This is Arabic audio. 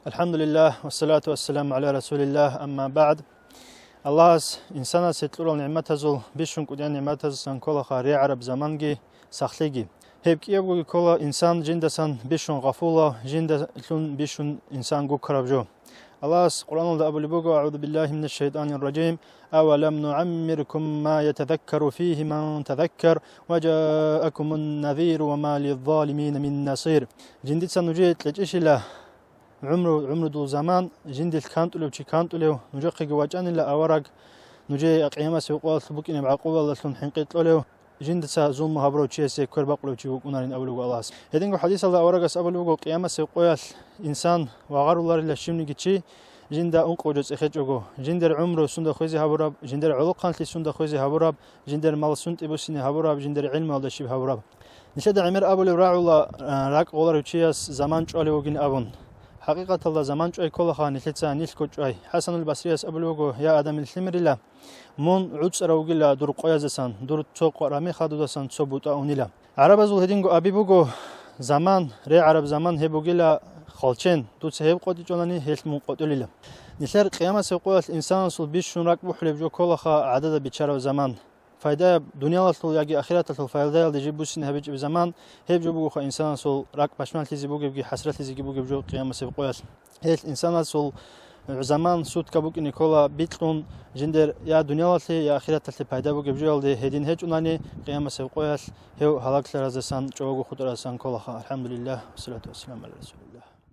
الحمد لله والصلاة والسلام على رسول الله أما بعد. الله إنسان ستلو نعمته زل بيشون كوديان نعمته زل كل خاري عرب زمانجي سخليجي هيك يبغى كل إنسان جندسان بيشون غفولة جندسون بيشون إنسان جو كربجو. الله قرآن الله أبو لبوغو أعوذ بالله من الشيطان الرجيم أولم نعمركم ما يتذكر فيه من تذكر وجاءكم النذير وما للظالمين من نصير. جندسان نجيت لجيش الله عمر دو زمان جندل كانتلو تشي كانتلو نجقي جواجان إلا أورق نجي قيامة سوقات بوكين بعقوبة الله سلم حنقيت له جندسا زوم هبرو تشي سكر بقلو تشي ونارين أولو الله. هذين حديث الله أورق أولو قيامة سوقات إنسان وغار الله إلا شيم نجتشي جندا أنقو جز إخجوجو جندر عمره سند خوزي هبراب جندر علق قنتي سند خوزي هبراب جندر مال سند إبوسين هبراب جندر علم الله شيب هبراب نشد عمر أبو لراع الله راك أولر تشياس زمان شوالي وجين أبون حقيقة الله زمان شوي كل خان يتلتسا نيلكو شوي حسن البصري أبلوغو يا آدم الثمرلا من عدس روجلا دور قيازسان دور تسوق رامي خادودسان تسبوت أونيلا عرب زول هدينغو أبي بوغو زمان ري عرب زمان هبوغلا خالچين دو سهب قدي جوناني هيلت من قدوليلا نشر قيامة سيقول الإنسان صل بيش شنراك بحلب جو كل خا عدد بيشارو زمان فايدة دنيا لطل يجي آخرة لطل فايدة اللي جيبوا سنها بيج بزمان هيب جبوا خا إنسان صل راك بشمال تيجي بوجي بيجي حسرة تيجي بوجي بجو قيامة سيقول هيل إنسان صل زمان سود كبوك نيكولا بيتلون جندر يا دنيا لطل يا آخرة لطل فايدة بوجي بجو اللي هدين هيج أناني قيامة سيقول هيو هلاك لرزسان جوجو خد رزسان كل خا الحمد لله والصلاة والسلام على رسول الله.